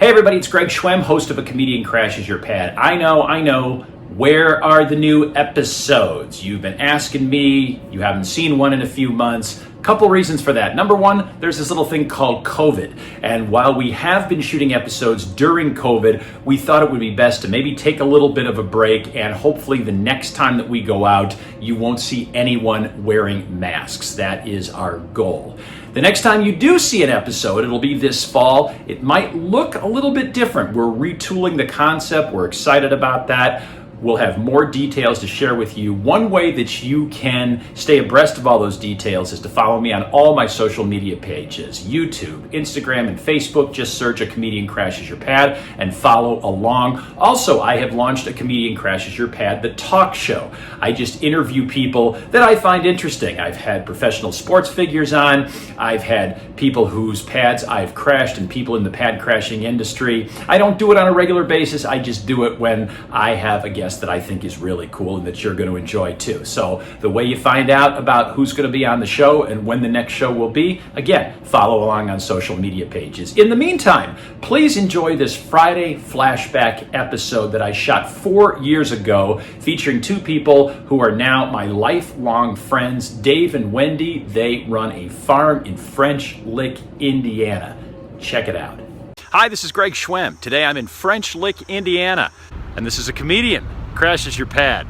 Hey everybody, it's Greg Schwem, host of A Comedian Crashes Your Pad. I know. Where are the new episodes? You've been asking me, you haven't seen one in a few months. Couple reasons for that. Number one, there's this little thing called COVID. And while we have been shooting episodes during COVID, we thought it would be best to maybe take a little bit of a break, and hopefully the next time that we go out, you won't see anyone wearing masks. That is our goal. The next time you do see an episode, it'll be this fall. It might look a little bit different. We're retooling the concept. We're excited about that. We'll have more details to share with you. One way that you can stay abreast of all those details is to follow me on all my social media pages, YouTube, Instagram, and Facebook. Just search A Comedian Crashes Your Pad and follow along. Also, I have launched A Comedian Crashes Your Pad, the talk show. I just interview people that I find interesting. I've had professional sports figures on. I've had people whose pads I've crashed and people in the pad crashing industry. I don't do it on a regular basis. I just do it when I have a guest that I think is really cool and that you're going to enjoy too. So the way you find out about who's going to be on the show and when the next show will be, again, follow along on social media pages. In the meantime, please enjoy this Friday Flashback episode that I shot 4 years ago, featuring two people who are now my lifelong friends, Dave and Wendy. They run a farm in French Lick, Indiana. Check it out. Hi, this is Greg Schwem. Today I'm in French Lick, Indiana, and this is A Comedian Crashes Your Pad.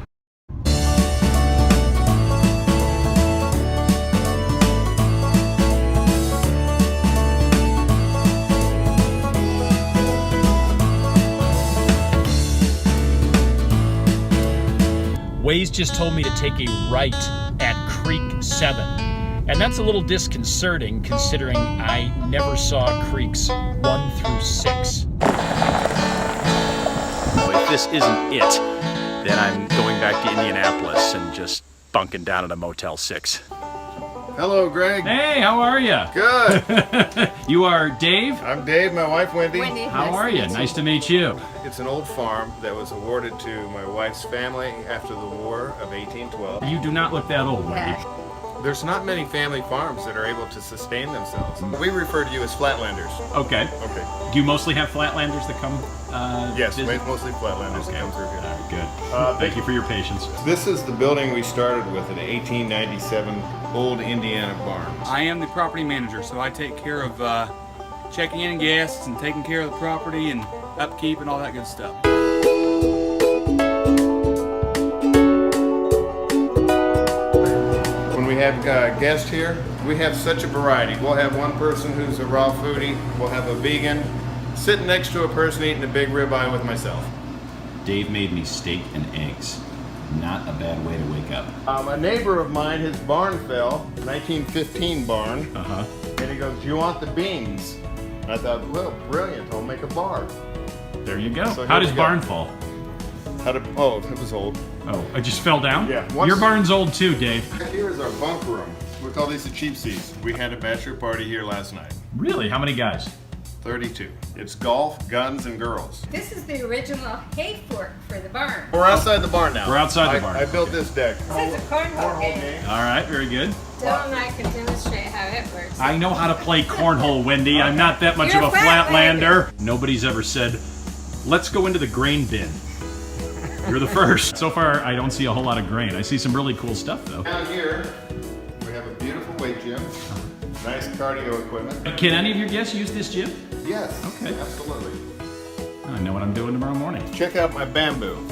Waze just told me to take a right at Creek 7. And that's a little disconcerting considering I never saw Creeks 1 through 6. If this isn't it, then I'm going back to Indianapolis and just bunking down at a Motel 6. Hello, Greg. Hey, how are you? Good. You are Dave? I'm Dave, my wife Wendy. How are you? Nice to meet you. It's an old farm that was awarded to my wife's family after the War of 1812. You do not look that old, Wendy. There's not many family farms that are able to sustain themselves. We refer to you as flatlanders. Okay. Okay. Do you mostly have flatlanders that come Yes, visit? mostly flatlanders that come through here. All right, good. Thank you for your patience. This is the building we started with, an 1897 old Indiana barn. I am the property manager, so I take care of checking in guests and taking care of the property and upkeep and all that good stuff. When we have guests here, we have such a variety. We'll have one person who's a raw foodie, we'll have a vegan, sitting next to a person eating a big ribeye with myself. Dave made me steak and eggs. Not a bad way to wake up. A neighbor of mine, his barn fell, 1915 barn, and he goes, "Do you want the beans?" And I thought, well, brilliant, I'll make a bar. There you go. So How does here we go. barn fall? Oh, it was old. Oh, I just fell down? Yeah. Your barn's old too, Dave. Here is our bunk room. We call these the cheap seats. We had a bachelor party here last night. Really? How many guys? 32. It's golf, guns, and girls. This is the original hay fork for the barn. We're outside the barn now. We're outside the barn. I built this deck. This is a cornhole game. All right, very good. Dylan and I can demonstrate how it works. I know how to play cornhole, Wendy. I'm not that much You're of a a flatlander. Nobody's ever said, let's go into the grain bin. You're the first. So far, I don't see a whole lot of grain. I see some really cool stuff, though. Down here, we have a beautiful weight gym. Nice cardio equipment. Can any of your guests use this gym? Yes. Okay. Absolutely. I know what I'm doing tomorrow morning. Check out my bamboo.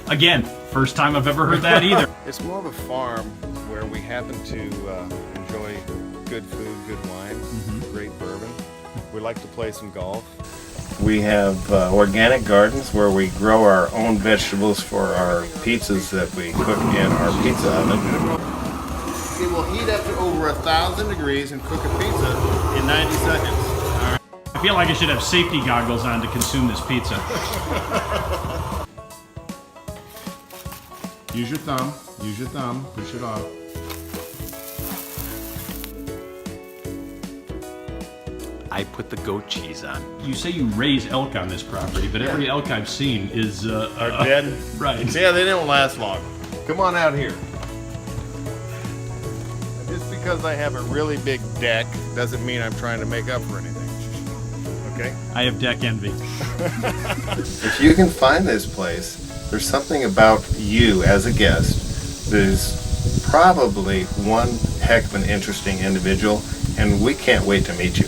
Again, first time I've ever heard that either. It's more of a farm where we happen to enjoy good food, good wine, great bourbon. We like to play some golf. We have organic gardens where we grow our own vegetables for our pizzas that we cook in our pizza oven. It will heat up to over 1,000 degrees and cook a pizza in 90 seconds. I feel like I should have safety goggles on to consume this pizza. Use your thumb, push it off. I put the goat cheese on. You say you raise elk on this property, but every elk I've seen is... Are dead? Right. Yeah, they don't last long. Come on out here. Just because I have a really big deck doesn't mean I'm trying to make up for anything. Okay. I have deck envy. If you can find this place, there's something about you as a guest that is probably one heck of an interesting individual, and we can't wait to meet you.